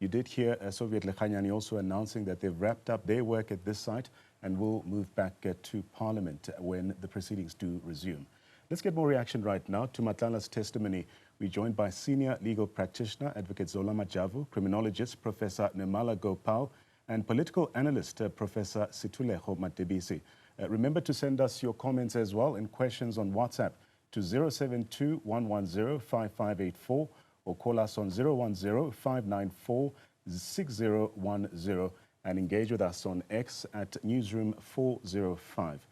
You did hear Soviet Lekhanyani also announcing that they've wrapped up their work at this site and will move back to Parliament when the proceedings do resume. Let's get more reaction right now to Matlala's testimony. We're joined by senior legal practitioner, Advocate Zola Majavu, criminologist, Professor Nirmala Gopal, and political analyst, Professor Sethulego Matebesi. Remember to send us your comments as well and questions on WhatsApp to 072-110-5584 or call us on 010-594-6010 and engage with us on X at Newzroom 405.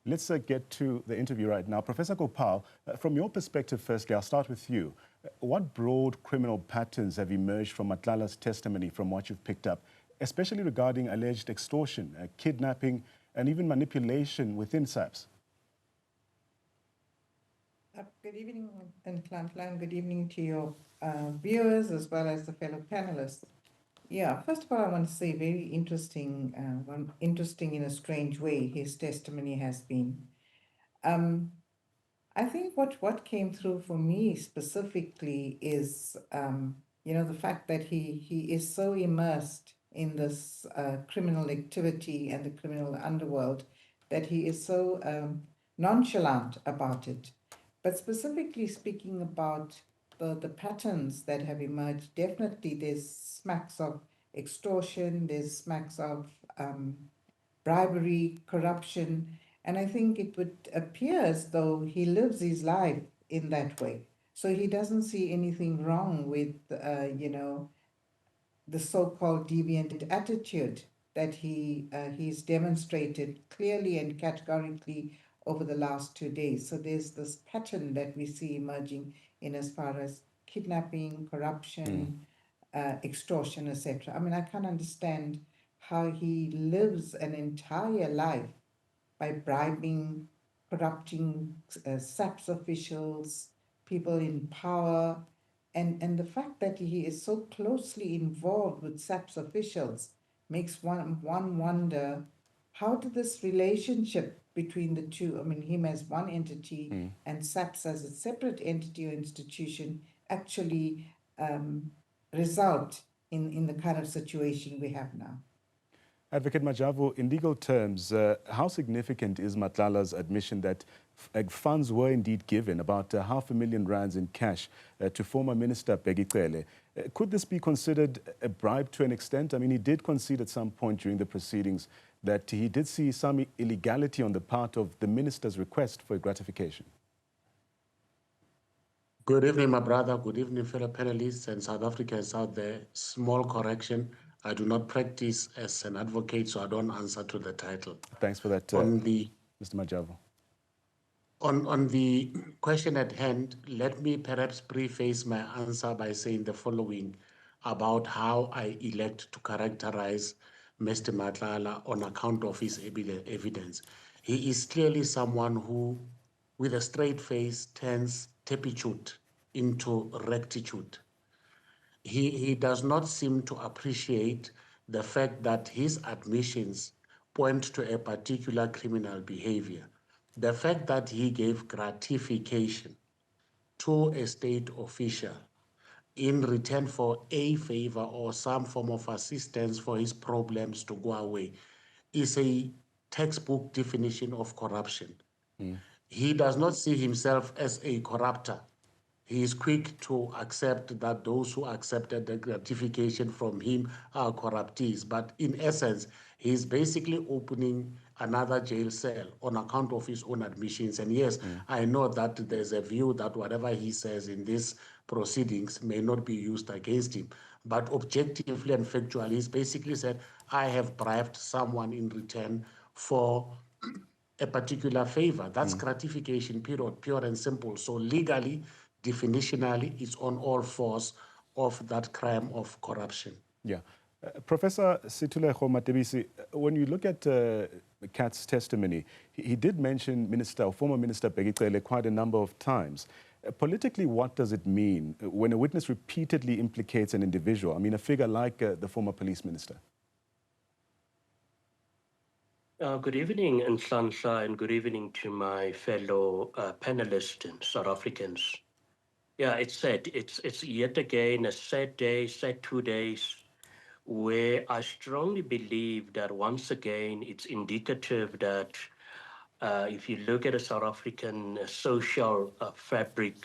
Let's get to the interview right now. Professor Gopal, from your perspective, firstly, I'll start with you. What broad criminal patterns have emerged from Matlala's testimony from what you've picked up, especially regarding alleged extortion, kidnapping, and even manipulation within SAPS? Good evening, Nhlanhla, and good evening to your viewers as well as the fellow panelists. Yeah, first of all, I want to say very interesting, interesting in a strange way, his testimony has been. I think what came through for me specifically is, the fact that he is so immersed in this criminal activity and the criminal underworld that he is so nonchalant about it. But specifically speaking about the patterns that have emerged, definitely there's smacks of extortion, there's smacks of bribery, corruption, and I think it would appear as though he lives his life in that way. So he doesn't see anything wrong with, the so-called deviant attitude that he's demonstrated clearly and categorically over the last 2 days. So there's this pattern that we see emerging in as far as kidnapping, corruption, extortion, etc. I mean, I can't understand how he lives an entire life by bribing, corrupting SAPS officials, people in power, and the fact that he is so closely involved with SAPS officials makes one wonder, how did this relationship between the two, I mean, him as one entity and SAPS as a separate entity or institution, actually result in the kind of situation we have now? Advocate Majavu, in legal terms, how significant is Matlala's admission that funds were indeed given, about R500,000 in cash, to former Minister Begicele? Could this be considered a bribe to an extent? I mean, he did concede at some point during the proceedings that he did see some illegality on the part of the minister's request for gratification. Good evening, my brother. Good evening, fellow panelists and South Africans out there. Small correction. I do not practice as an advocate, so I don't answer to the title. Thanks for that, Mr. Majavu. On the question at hand, let me perhaps preface my answer by saying the following about how I elect to characterize Mr. Matlala on account of his evidence. He is clearly someone who, with a straight face, turns turpitude into rectitude. He does not seem to appreciate the fact that his admissions point to a particular criminal behavior. The fact that he gave gratification to a state official in return for a favor or some form of assistance for his problems to go away is a textbook definition of corruption. He does not see himself as a corrupter. He is quick to accept that those who accepted the gratification from him are corruptees. But in essence, he is basically opening another jail cell on account of his own admissions. And yes, I know that there's a view that whatever he says in these proceedings may not be used against him. But objectively and factually, he's basically said, I have bribed someone in return for a particular favor. That's gratification, period, pure and simple. So legally, definitionally, it's on all fours of that crime of corruption. Yeah. Professor Sethulego Matebesi, when you look at Cat's testimony, he did mention former Minister Begicele quite a number of times. Politically, what does it mean when a witness repeatedly implicates an individual? I mean, a figure like the former police minister. Good evening, Nhlanhla, and good evening to my fellow panelists and South Africans. Yeah, it's sad. It's yet again a sad day, sad 2 days. where I strongly believe that once again it's indicative that if you look at the South African social fabric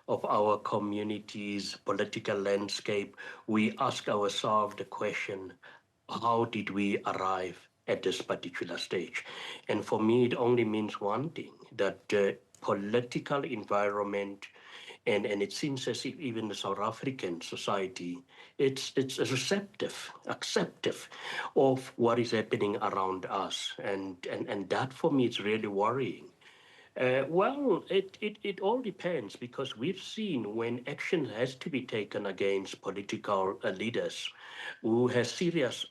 of our communities, political landscape, we ask ourselves the question, how did we arrive at this particular stage? And for me, it only means one thing, that the political environment, and it seems as if even the South African society, it's receptive, acceptive of what is happening around us, and that for me is really worrying. Well, it all depends, because we've seen when action has to be taken against political leaders who has serious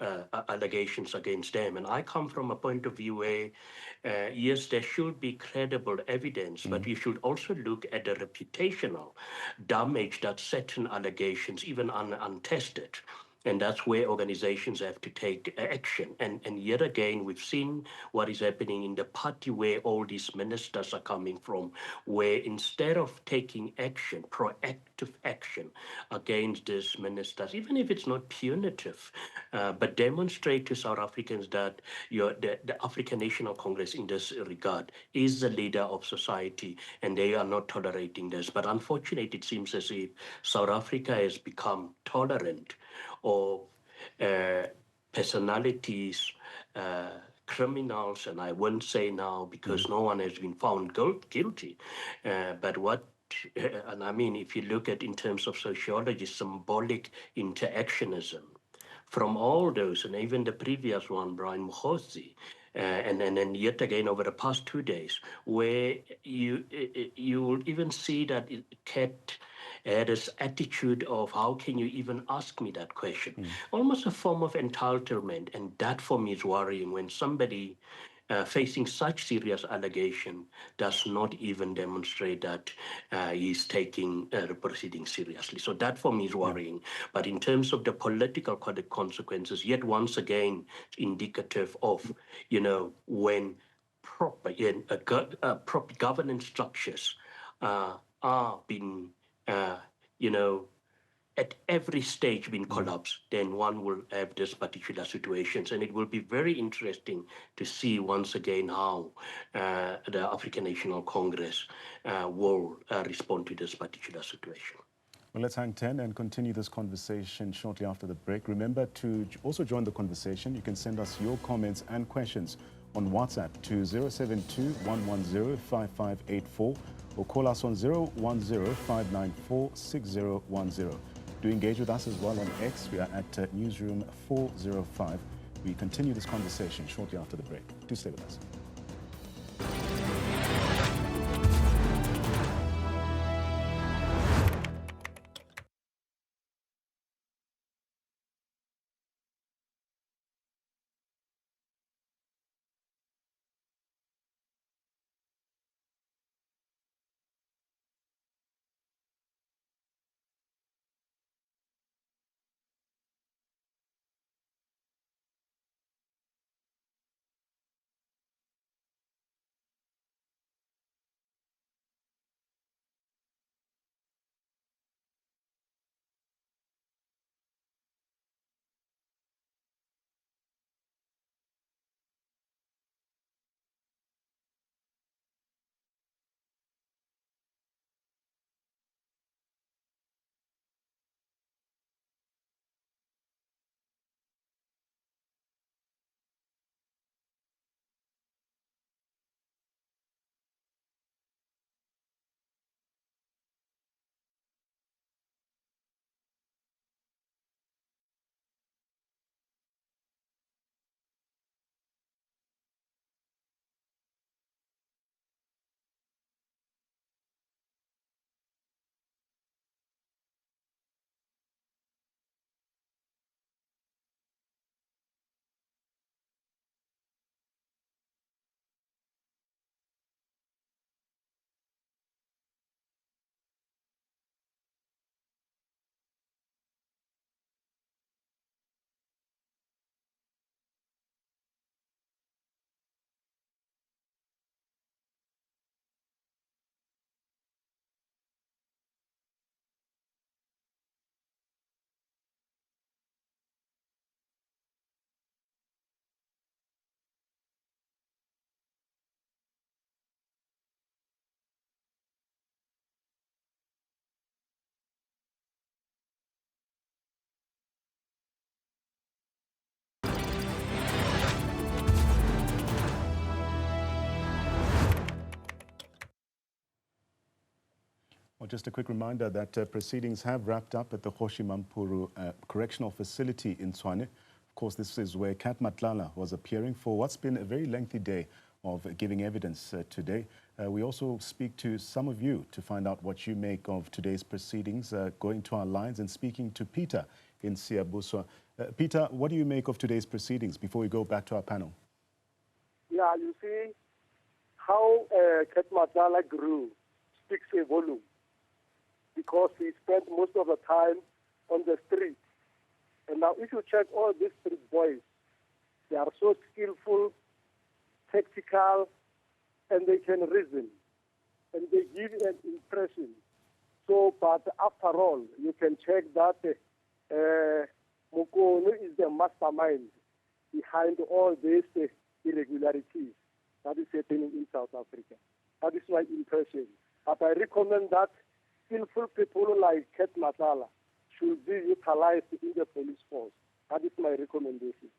allegations against them. And I come from a point of view where, yes, there should be credible evidence, but you should also look at the reputational damage that certain allegations, even untested, and that's where organizations have to take action. And yet again, we've seen what is happening in the party where all these ministers are coming from, where instead of taking action, proactive action against these ministers, even if it's not punitive, but demonstrate to South Africans that the African National Congress in this regard is the leader of society, and they are not tolerating this. But unfortunately, it seems as if South Africa has become tolerant of personalities, criminals, and I won't say now because no one has been found guilty. But what, and I mean, if you look at in terms of sociology, symbolic interactionism from all those, and even the previous one, Brian Mukhosi, and then yet again over the past 2 days, where you will even see that Cat had this attitude of, how can you even ask me that question? Almost a form of entitlement, and that for me is worrying when somebody facing such serious allegation does not even demonstrate that he's taking the proceedings seriously. So that for me is worrying. But in terms of the political consequences, yet once again, indicative of, when proper governance structures are being, you know, at every stage being collapsed, then one will have this particular situations. And it will be very interesting to see once again how the African National Congress will respond to this particular situation. Well, let's hang 10 and continue this conversation shortly after the break. Remember to also join the conversation. You can send us your comments and questions on WhatsApp to 072-110-5584 or call us on 010-594-6010. Do engage with us as well on X. We are at Newzroom 405. We continue this conversation shortly after the break. Do stay with us. just a quick reminder that proceedings have wrapped up at the Kgoshi Mampuru Correctional Facility in Tshwane. Of course, this is where Cat Matlala was appearing for what's been a very lengthy day of giving evidence today. We also speak to some of you to find out what you make of today's proceedings, going to our lines and speaking to Peter in Siabuswa. Peter, what do you make of today's proceedings before we go back to our panel? Yeah, you see how Cat Matlala grew speaks a volume, because he spent most of the time on the street. And now if you check all these street boys, they are so skillful, tactical, and they can reason, and they give an impression. So, but after all, you can check that Mokone is the mastermind behind all these irregularities that is happening in South Africa. That is my impression. But I recommend that skillful people like Cat Matlala should be utilized in the police force. That is my recommendation.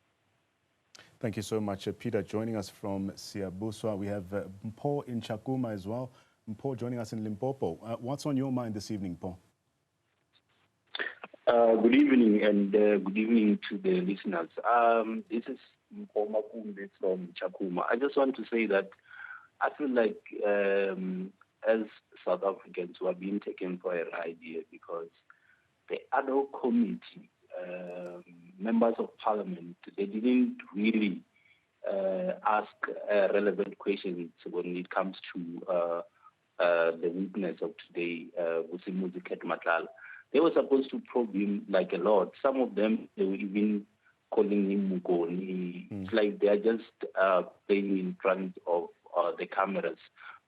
Thank you so much, Peter. Joining us from Siabuswa, we have Mpo in Chakuma as well. Mpo joining us in Limpopo. What's on your mind this evening, Mpo? Good evening, and good evening to the listeners. This is Mpo Makumbi from Chakuma. I just want to say that I feel like as South Africans who are being taken for a ride here, because the ad hoc committee, members of parliament, they didn't really ask relevant questions when it comes to the witness of today, Vusi Cat Matlala. They were supposed to probe him like a lot. Some of them, they were even calling him Mugoni. It's like they are just playing in front of the cameras.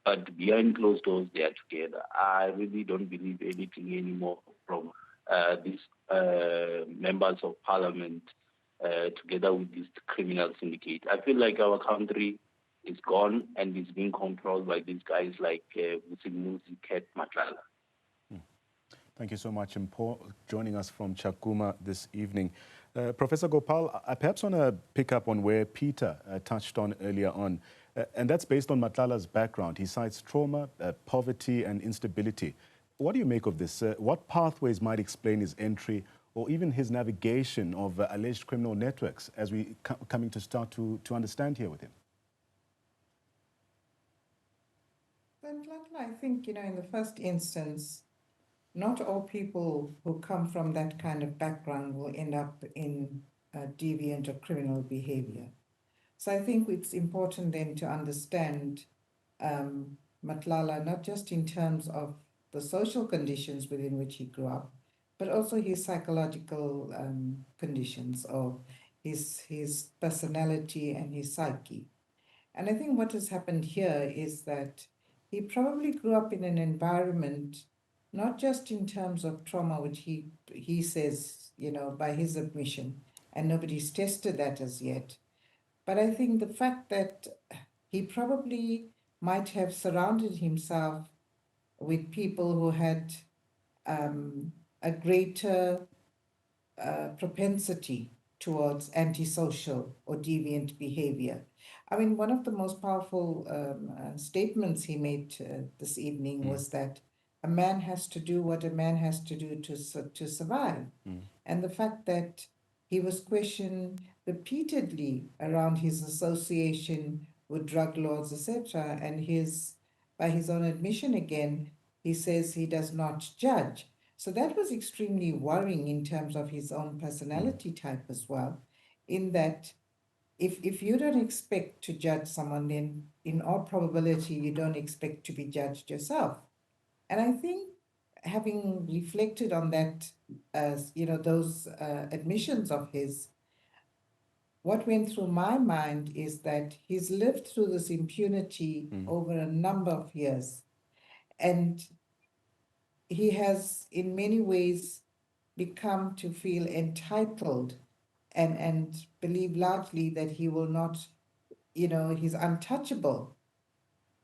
But behind closed doors, they are together. I really don't believe anything anymore from these members of parliament together with this criminal syndicate. I feel like our country is gone and is being controlled by these guys like Vusi Cat Matlala. Thank you so much, Mpo, joining us from Chakuma this evening. Professor Gopal, I perhaps want to pick up on where Peter touched on earlier on, and that's based on Matlala's background. He cites trauma, poverty, and instability. What do you make of this? What pathways might explain his entry or even his navigation of alleged criminal networks as we coming to start to understand here with him? I think, in the first instance, not all people who come from that kind of background will end up in deviant or criminal behavior. So I think it's important then to understand Matlala, not just in terms of the social conditions within which he grew up, but also his psychological conditions, or his personality and his psyche. And I think what has happened here is that he probably grew up in an environment, not just in terms of trauma, which he says, by his admission, and nobody's tested that as yet. But I think the fact that he probably might have surrounded himself with people who had a greater propensity towards antisocial or deviant behavior. I mean, one of the most powerful statements he made this evening was that a man has to do what a man has to do to survive. And the fact that he was questioned repeatedly around his association with drug lords, etc., and by his own admission again, he says he does not judge. So that was extremely worrying in terms of his own personality type as well, in that if you don't expect to judge someone, then in all probability you don't expect to be judged yourself. And I think, having reflected on that, those admissions of his, what went through my mind is that he's lived through this impunity over a number of years. And he has, in many ways, become to feel entitled and believe largely that he will not, he's untouchable.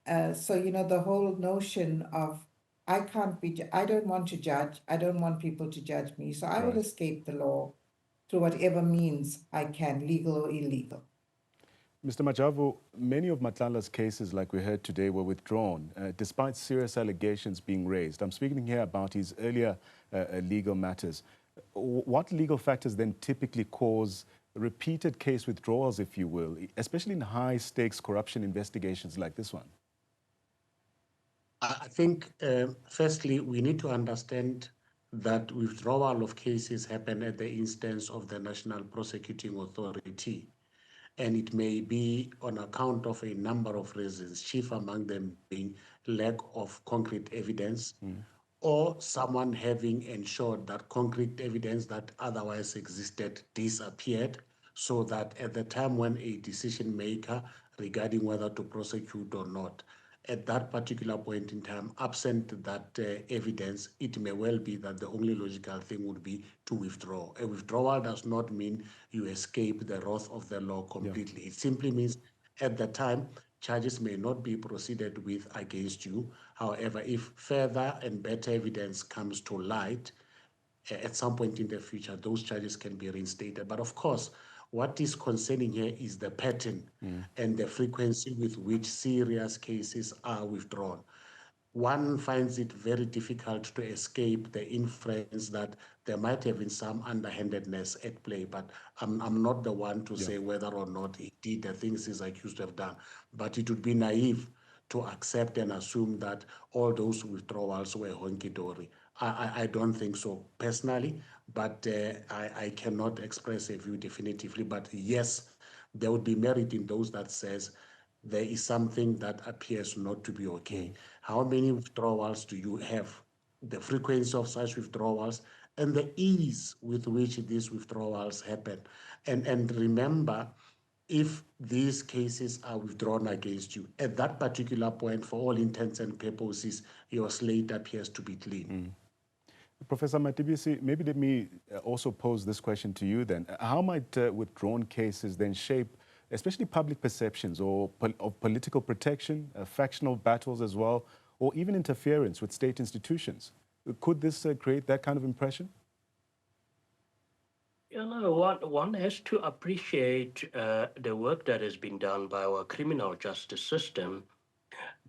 So, the whole notion of, I don't want to judge, I don't want people to judge me, so I will escape the law through whatever means I can, legal or illegal. Mr. Majavu, many of Matlala's cases, like we heard today, were withdrawn, despite serious allegations being raised. I'm speaking here about his earlier legal matters. What legal factors then typically cause repeated case withdrawals, if you will, especially in high-stakes corruption investigations like this one? I think, firstly, we need to understand that withdrawal of cases happen at the instance of the National Prosecuting Authority. And it may be on account of a number of reasons, chief among them being lack of concrete evidence, or someone having ensured that concrete evidence that otherwise existed disappeared, so that at the time when a decision maker regarding whether to prosecute or not, at that particular point in time, absent that evidence, it may well be that the only logical thing would be to withdraw. A withdrawal does not mean you escape the wrath of the law completely. It simply means at the time, charges may not be proceeded with against you. However, if further and better evidence comes to light, at some point in the future, those charges can be reinstated. But of course, what is concerning here is the pattern and the frequency with which serious cases are withdrawn. One finds it very difficult to escape the inference that there might have been some underhandedness at play, but I'm not the one to say whether or not he did the things he's accused to have done. But it would be naive to accept and assume that all those withdrawals were honky-dory. I don't think so personally, but I cannot express a view definitively. But yes, there would be merit in those that says there is something that appears not to be okay. How many withdrawals do you have? The frequency of such withdrawals and the ease with which these withdrawals happen. And remember, if these cases are withdrawn against you, at that particular point, for all intents and purposes, your slate appears to be clean. Professor Matebesi, maybe let me also pose this question to you then. How might withdrawn cases then shape especially public perceptions of political protection, factional battles as well, or even interference with state institutions? Could this create that kind of impression? You know, one has to appreciate the work that has been done by our criminal justice system.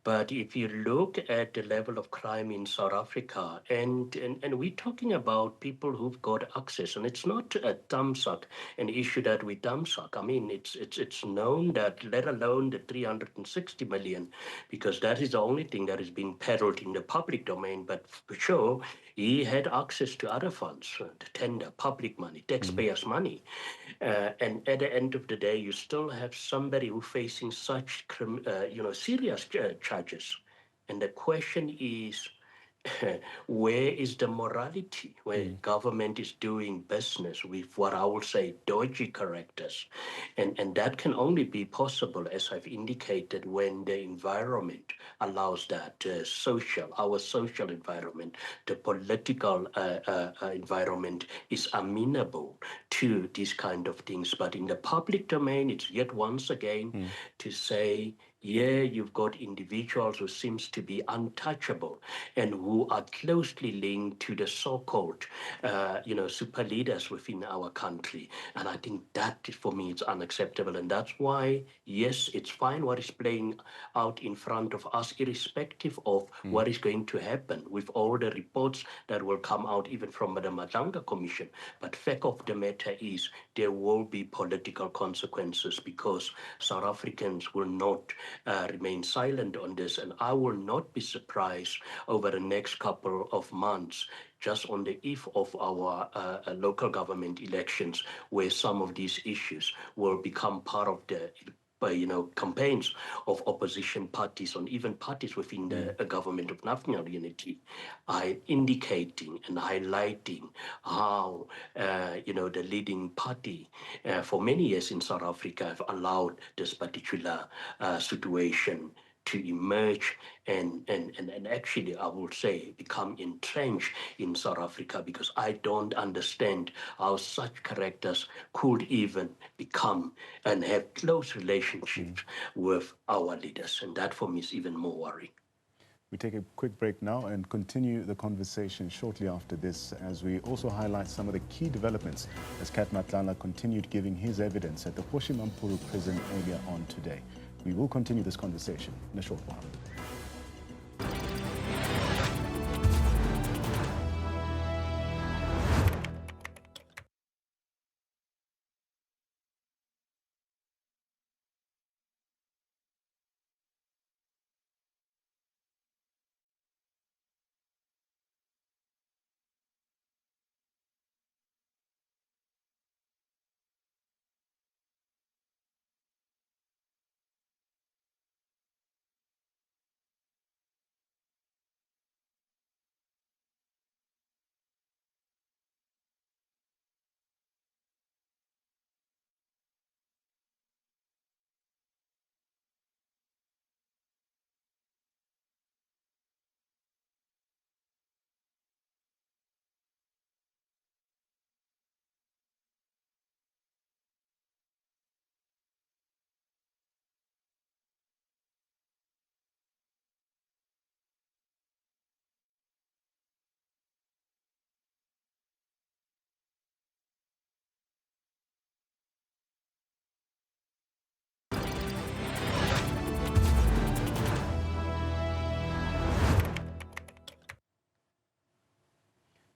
But if you look at the level of crime in South Africa, and we're talking about people who've got access, and it's not a thumbsuck, an issue that we thumbsuck. I mean, it's known that, let alone the 360 million, because that is the only thing that is being peddled in the public domain. But for sure, he had access to other funds, the tender, public money, taxpayers' money. And at the end of the day, you still have somebody who's facing such, serious charges. And the question is, where is the morality where government is doing business with what I would say dodgy characters? And that can only be possible, as I've indicated, when the environment allows that, our social environment, the political environment is amenable to these kind of things. But in the public domain, it's yet once again to say, yeah, you've got individuals who seems to be untouchable and who are closely linked to the so-called, super leaders within our country. And I think that, for me, is unacceptable. And that's why, yes, it's fine what is playing out in front of us, irrespective of what is going to happen with all the reports that will come out, even from the Madlanga Commission. But fact of the matter is, there will be political consequences, because South Africans will not remain silent on this. And I will not be surprised over the next couple of months, just on the eve of our local government elections, where some of these issues will become part of the campaigns of opposition parties, and even parties within the government of national unity, are indicating and highlighting how the leading party for many years in South Africa have allowed this particular situation to emerge and actually, I would say, become entrenched in South Africa, because I don't understand how such characters could even become and have close relationships with our leaders. And that, for me, is even more worrying. We take a quick break now and continue the conversation shortly after this, as we also highlight some of the key developments as Cat Matlala continued giving his evidence at the Hoshimampuru prison earlier on today. We will continue this conversation in a short while.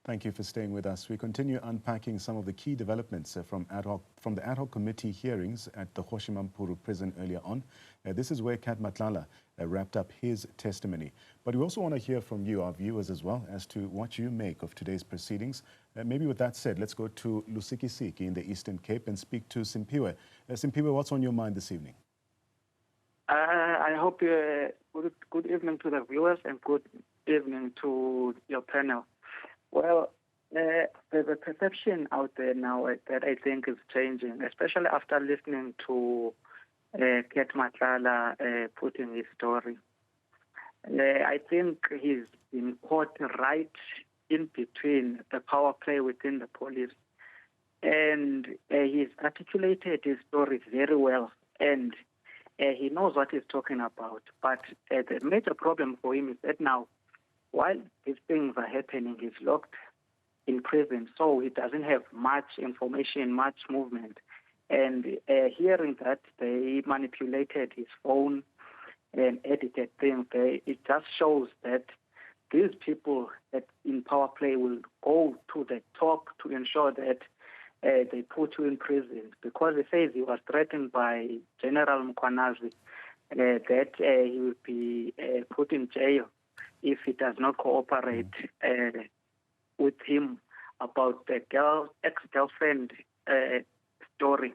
Thank you for staying with us. We continue unpacking some of the key developments from the ad hoc committee hearings at the Hoshimampuru prison earlier on. This is where Cat Matlala wrapped up his testimony. But we also want to hear from you, our viewers, as well, as to what you make of today's proceedings. Maybe with that said, let's go to Lusikisiki in the Eastern Cape and speak to Simpiwe. Simpiwe, what's on your mind this evening? I hope good evening to the viewers and good evening to your panel. Well, there's a perception out there now that I think is changing, especially after listening to Cat Matlala putting his story. I think he's been caught right in between the power play within the police. And he's articulated his story very well, and he knows what he's talking about. But the major problem for him is that now, while these things are happening, he's locked in prison, so he doesn't have much information, much movement. And hearing that they manipulated his phone and edited things, it just shows that these people that in power play will go to the top to ensure that they put you in prison. Because he says he was threatened by General Mkwanazi that he will be put in jail if he does not cooperate with him about the ex-girlfriend story.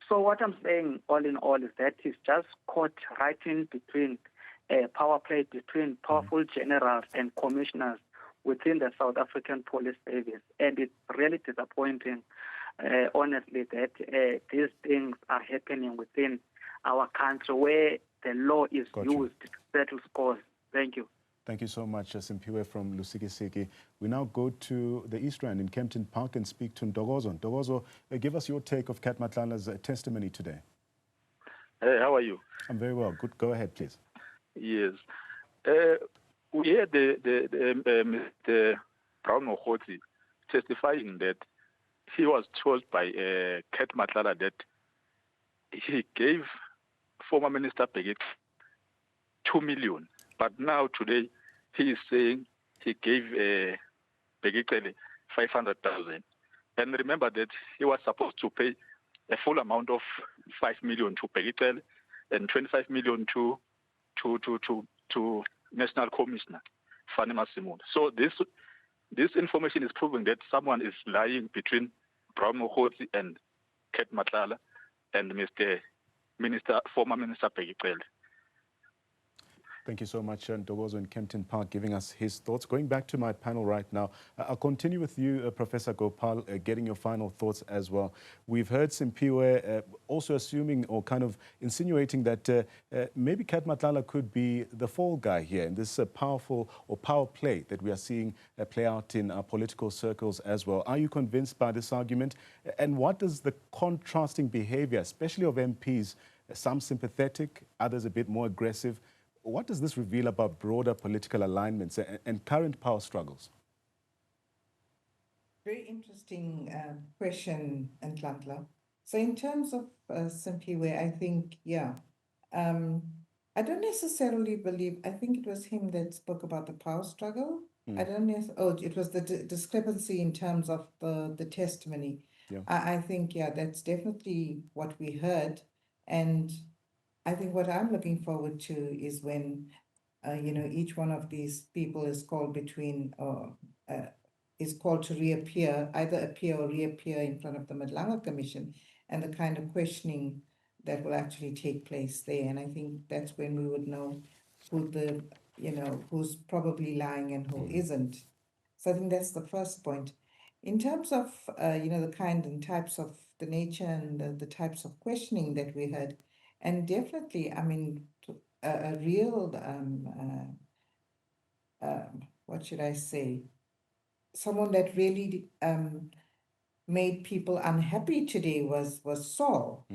So what I'm saying all in all is that he's just caught right in between power play between powerful generals and commissioners within the South African Police Service. And it's really disappointing, honestly, that these things are happening within our country where the law is used to settle scores. Thank you. Thank you so much, Simpiwe from Lusikisiki. We now go to the East Rand in Kempton Park and speak to Ndogozo. Ndogozo, give us your take of Cat Matlala's testimony today. Hey, how are you? I'm very well. Good. Go ahead, please. Yes. We heard Mr. Brown Mohoti testifying that he was told by Cat Matlala that he gave former Minister Begit 2 million. But now today he is saying he gave Begit 500,000. And remember that he was supposed to pay a full amount of 5 million to Begit and 25 million to National Commissioner Fani Masimula. So this information is proving that someone is lying between Brown Mohoti and Cat Matlala and former Minister Begit. Thank you so much, Ndogozo in Kempton Park, giving us his thoughts. Going back to my panel right now, I'll continue with you, Professor Gopal, getting your final thoughts as well. We've heard Simpiwe also assuming or kind of insinuating that maybe Cat Matlala could be the fall guy here in this powerful or power play that we are seeing play out in our political circles as well. Are you convinced by this argument? And what does the contrasting behavior, especially of MPs, some sympathetic, others a bit more aggressive, What does this reveal about broader political alignments and current power struggles? Very interesting question, Nhlanhla. So in terms of simply where I think, yeah, I don't necessarily believe, I think it was him that spoke about the power struggle. I don't know, it was the discrepancy in terms of the testimony. Yeah. I think, yeah, that's definitely what we heard. And I think what I'm looking forward to is when, each one of these people is called is called to reappear, either appear or reappear in front of the Matlala Commission, and the kind of questioning that will actually take place there. And I think that's when we would know who's probably lying and who isn't. So I think that's the first point. In terms of, the kind and types of the nature and the types of questioning that we had, and definitely, I mean, a real, what should I say, someone that really made people unhappy today was Saul.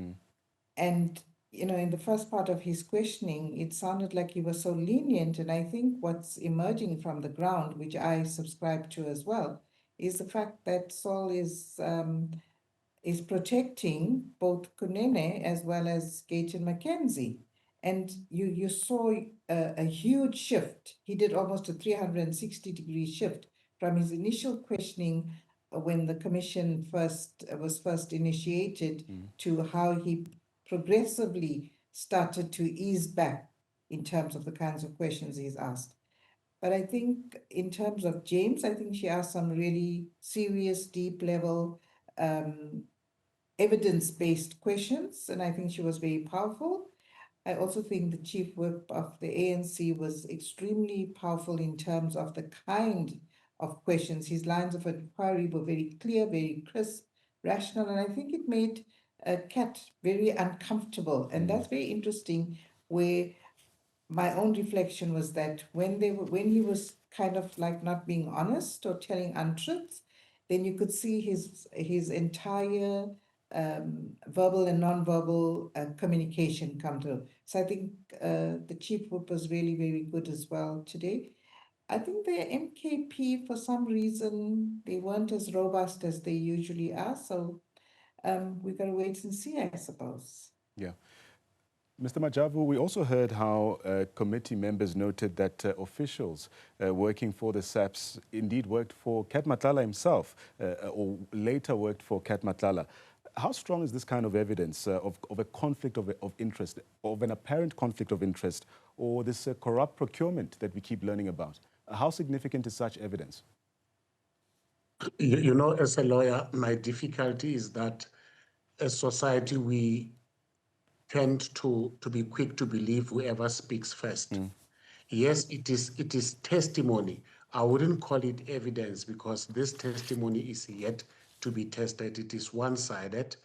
And, in the first part of his questioning, it sounded like he was so lenient. And I think what's emerging from the ground, which I subscribe to as well, is the fact that Saul is protecting both Kunene as well as Gayton Mackenzie. And you saw a huge shift. He did almost a 360-degree shift from his initial questioning when the commission was first initiated to how he progressively started to ease back in terms of the kinds of questions he's asked. But I think in terms of James, I think she asked some really serious, deep level, evidence-based questions, and I think she was very powerful. I also think the chief whip of the ANC was extremely powerful in terms of the kind of questions. His lines of inquiry were very clear, very crisp, rational, and I think it made Cat very uncomfortable. And that's very interesting, where my own reflection was that when he was kind of like not being honest or telling untruths, then you could see his entire verbal and non-verbal communication come through. So I think the chief whip was really very good as well today. I think the MKP, for some reason, they weren't as robust as they usually are. So we've got to wait and see, I suppose. Yeah. Mr. Majavu, we also heard how committee members noted that officials working for the SAPS indeed worked for Cat Matlala himself, or later worked for Cat Matlala. How strong is this kind of evidence of a conflict of interest, of an apparent conflict of interest, or this corrupt procurement that we keep learning about? How significant is such evidence? You know, as a lawyer, my difficulty is that as society, we tend to be quick to believe whoever speaks first. Yes, it is testimony. I wouldn't call it evidence because this testimony is yet to be tested. It is one-sided.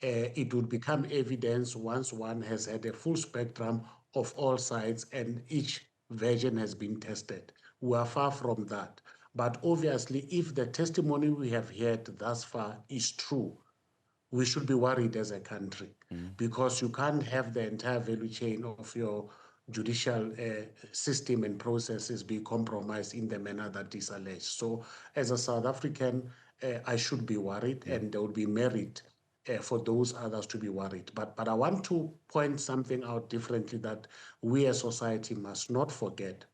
Right. It would become evidence once one has had a full spectrum of all sides and each version has been tested. We are far from that. But obviously, if the testimony we have heard thus far is true, we should be worried as a country because you can't have the entire value chain of your judicial system and processes be compromised in the manner that is alleged. So as a South African, I should be worried and there would be merit for those others to be worried. But I want to point something out differently that we as society must not forget.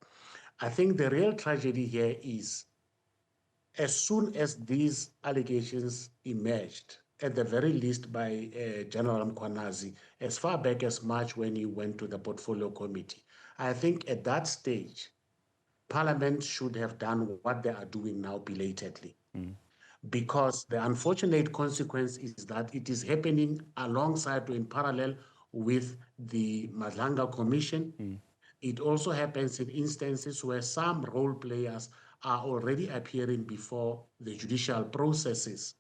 I think the real tragedy here is as soon as these allegations emerged, at the very least by General Mkhwanazi, as far back as March when he went to the Portfolio Committee, I think at that stage, Parliament should have done what they are doing now belatedly. Because the unfortunate consequence is that it is happening alongside or in parallel with the Matlala Commission. It also happens in instances where some role players are already appearing before the judicial processes.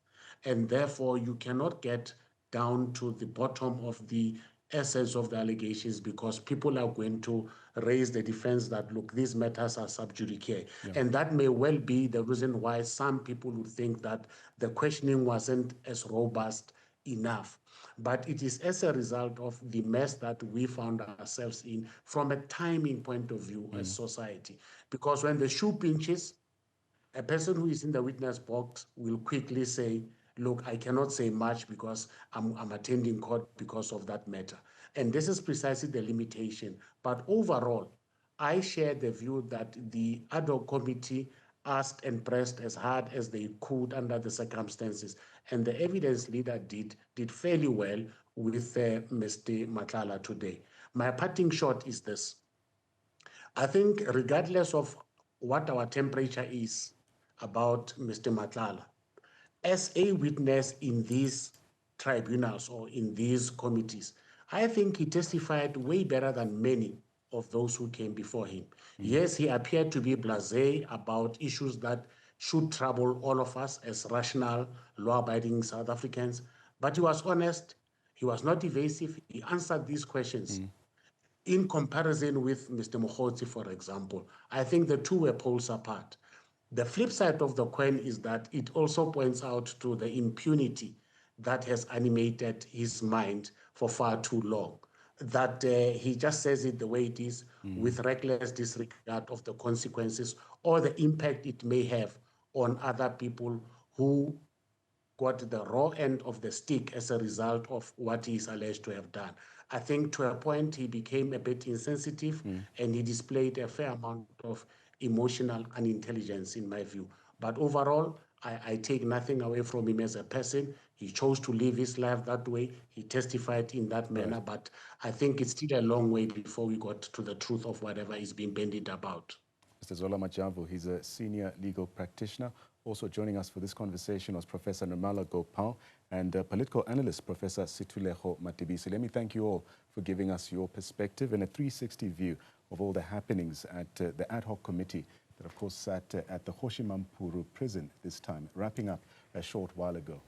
And therefore, you cannot get down to the bottom of the essence of the allegations because people are going to raise the defense that, look, these matters are sub judice. Yeah. And that may well be the reason why some people would think that the questioning wasn't as robust enough. but it is as a result of the mess that we found ourselves in from a timing point of view as society. Because when the shoe pinches, a person who is in the witness box will quickly say, look, I cannot say much because I'm attending court because of that matter. And this is precisely the limitation. But overall, I share the view that the ad hoc committee asked and pressed as hard as they could under the circumstances. And the evidence leader did fairly well with Mr. Matlala today. My parting shot is this. I think regardless of what our temperature is about Mr. Matlala, as a witness in these tribunals or in these committees, I think he testified way better than many of those who came before him. Yes, he appeared to be blasé about issues that should trouble all of us as rational, law-abiding South Africans, but he was honest, he was not evasive, he answered these questions. In comparison with Mr. Mogotsi, for example, I think the two were poles apart. The flip side of the coin is that it also points out to the impunity that has animated his mind for far too long, that he just says it the way it is with reckless disregard of the consequences or the impact it may have on other people who got the raw end of the stick as a result of what he is alleged to have done. I think to a point he became a bit insensitive and he displayed a fair amount of emotional unintelligence in my view. But overall, I take nothing away from him as a person. He chose to live his life that way. He testified in that manner, but I think it's still a long way before we got to the truth of whatever is being bandied about. Mr. Zola Majavu, he's a senior legal practitioner. Also joining us for this conversation was Professor Nirmala Gopal and political analyst Professor Sethulego Matebesi. Let me thank you all for giving us your perspective and a 360 view of all the happenings at the ad hoc committee that, of course, sat at the Hoshimampuru prison this time, wrapping up a short while ago.